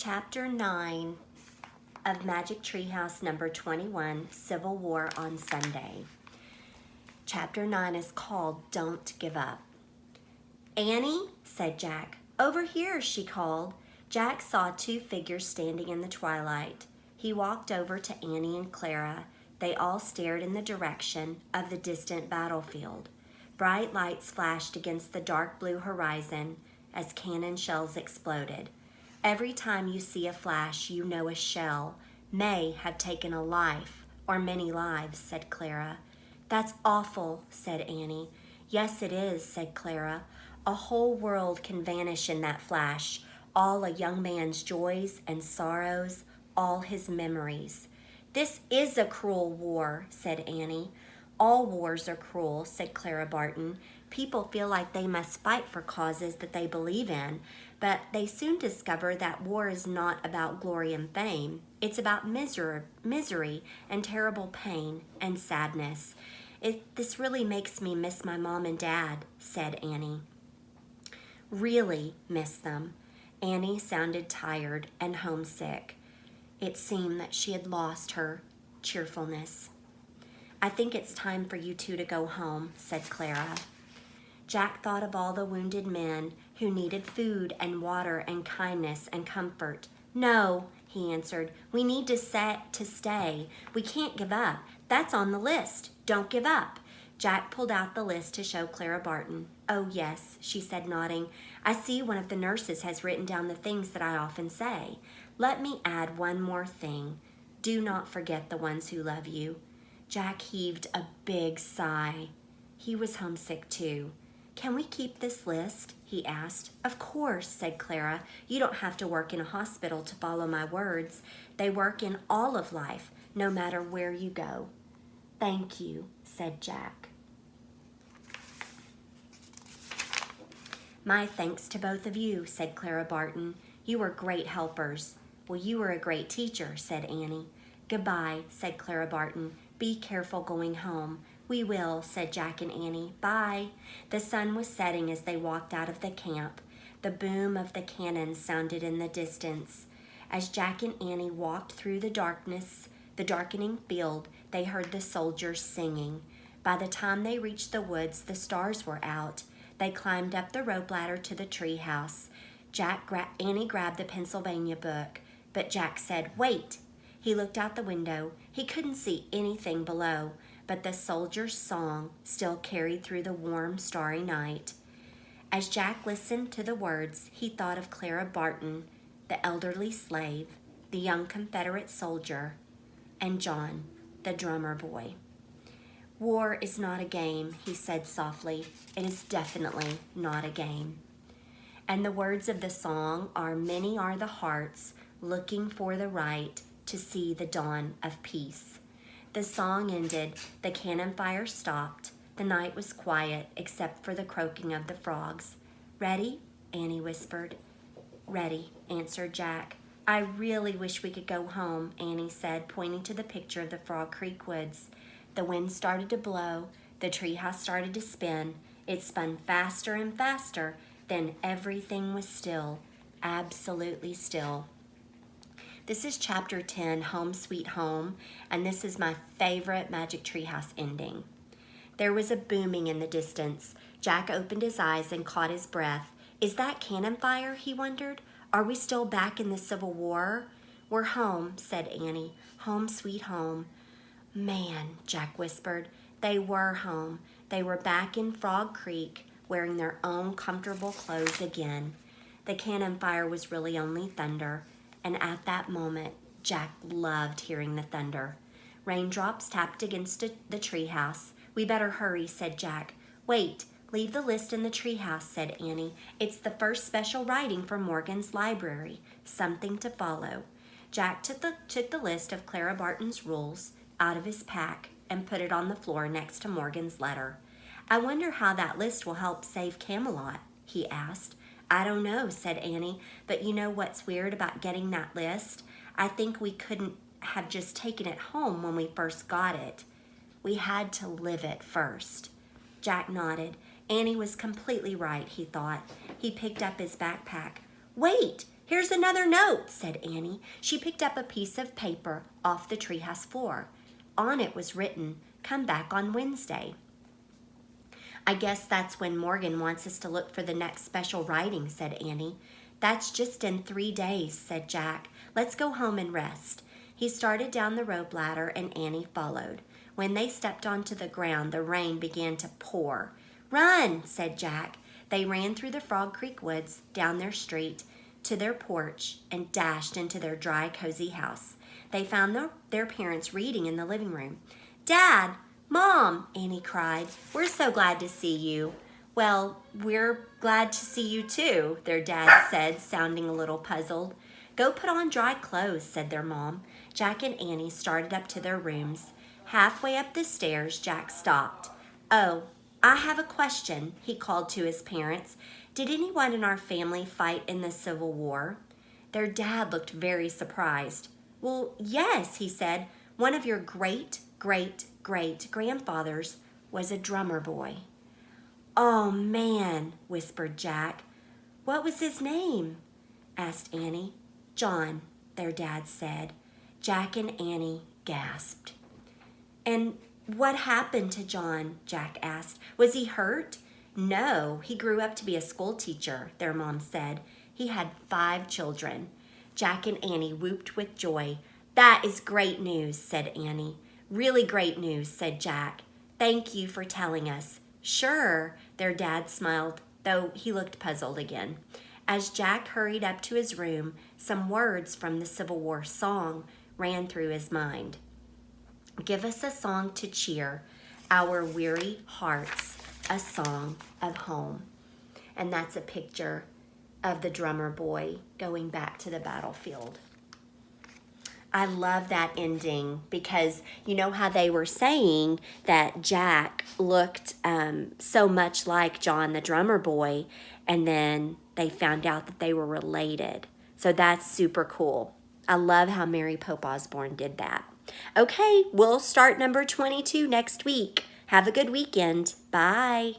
Chapter 9 of Magic Treehouse number 21, Civil War on Sunday. Chapter 9 is called Don't Give Up. "Annie," said Jack. "Over here," she called. Jack saw two figures standing in the twilight. He walked over to Annie and Clara. They all stared in the direction of the distant battlefield. Bright lights flashed against the dark blue horizon as cannon shells exploded. Every time you see a flash, you know a shell may have taken a life or many lives, said Clara. "That's awful," said Annie. "Yes, it is," said Clara. "A whole world can vanish in that flash, all a young man's joys and sorrows, all his memories." "This is a cruel war," said Annie. "All wars are cruel," said Clara Barton. "People feel like they must fight for causes that they believe in, but they soon discover that war is not about glory and fame. It's about misery and terrible pain and sadness. This really makes me miss my mom and dad," said Annie. "Really miss them." Annie sounded tired and homesick. It seemed that she had lost her cheerfulness. "I think it's time for you two to go home," said Clara. Jack thought of all the wounded men who needed food and water and kindness and comfort. "No," he answered. "We need to stay. We can't give up. That's on the list. Don't give up." Jack pulled out the list to show Clara Barton. "Oh, yes," she said, nodding. "I see one of the nurses has written down the things that I often say. Let me add one more thing. Do not forget the ones who love you." Jack heaved a big sigh. He was homesick too. "Can we keep this list?" he asked. "Of course," said Clara. "You don't have to work in a hospital to follow my words. They work in all of life, no matter where you go." "Thank you," said Jack. "My thanks to both of you," said Clara Barton. "You were great helpers." "Well, you were a great teacher," said Annie. "Goodbye," said Clara Barton. "Be careful going home." "We will," said Jack and Annie. "Bye." The sun was setting as they walked out of the camp. The boom of the cannon sounded in the distance. As Jack and Annie walked through the darkening field, they heard the soldiers singing. By the time they reached the woods, the stars were out. They climbed up the rope ladder to the tree house. Annie grabbed the Pennsylvania book, but Jack said, "Wait." He looked out the window. He couldn't see anything below, but the soldiers' song still carried through the warm, starry night. As Jack listened to the words, he thought of Clara Barton, the elderly slave, the young Confederate soldier, and John, the drummer boy. "War is not a game," he said softly. "It is definitely not a game." And the words of the song are, "Many are the hearts looking for the right to see the dawn of peace." The song ended, the cannon fire stopped. The night was quiet except for the croaking of the frogs. "Ready?" Annie whispered. "Ready," answered Jack. "I really wish we could go home," Annie said, pointing to the picture of the Frog Creek woods. The wind started to blow. The treehouse started to spin. It spun faster and faster. Then everything was still, absolutely still. This is Chapter 10, Home Sweet Home, and this is my favorite Magic Treehouse ending. There was a booming in the distance. Jack opened his eyes and caught his breath. "Is that cannon fire?" he wondered. "Are we still back in the Civil War?" "We're home," said Annie. "Home sweet home." "Man," Jack whispered. They were home. They were back in Frog Creek, wearing their own comfortable clothes again. The cannon fire was really only thunder. And at that moment, Jack loved hearing the thunder. Raindrops tapped against the treehouse. "We better hurry," said Jack. "Wait, leave the list in the treehouse," said Annie. "It's the first special writing for Morgan's library. Something to follow." Jack took the list of Clara Barton's rules out of his pack and put it on the floor next to Morgan's letter. "I wonder how that list will help save Camelot," he asked. "I don't know," said Annie, "but you know what's weird about getting that list? I think we couldn't have just taken it home when we first got it. We had to live it first." Jack nodded. Annie was completely right, he thought. He picked up his backpack. "Wait!" Here's another note, said Annie. She picked up a piece of paper off the treehouse floor. On it was written, "Come back on Wednesday." "I guess that's when Morgan wants us to look for the next special writing," said Annie. "That's just in 3 days," said Jack. "Let's go home and rest." He started down the rope ladder and Annie followed. When they stepped onto the ground, the rain began to pour. "Run," said Jack. They ran through the Frog Creek woods, down their street, to their porch, and dashed into their dry, cozy house. They found their parents reading in the living room. "Dad! Mom!" Annie cried. "We're so glad to see you." "Well, we're glad to see you too," their dad said, sounding a little puzzled. "Go put on dry clothes," said their mom. Jack and Annie started up to their rooms. Halfway up the stairs, Jack stopped. "Oh, I have a question," he called to his parents. "Did anyone in our family fight in the Civil War?" Their dad looked very surprised. "Well, yes," he said. "One of your great-great-great-grandfathers was a drummer boy." "Oh, man," whispered Jack. "What was his name?" asked Annie. "John," their dad said. Jack and Annie gasped. "And what happened to John?" Jack asked. "Was he hurt?" "No, he grew up to be a school teacher," their mom said. "He had 5 children. Jack and Annie whooped with joy. "That is great news," said Annie. "Really great news," said Jack. "Thank you for telling us." "Sure," their dad smiled, though he looked puzzled again. As Jack hurried up to his room, some words from the Civil War song ran through his mind. "Give us a song to cheer our weary hearts, a song of home." And that's a picture of the drummer boy going back to the battlefield. I love that ending because you know how they were saying that Jack looked so much like John the drummer boy, and then they found out that they were related. So that's super cool. I love how Mary Pope Osborne did that. Okay, we'll start number 22 next week. Have a good weekend. Bye.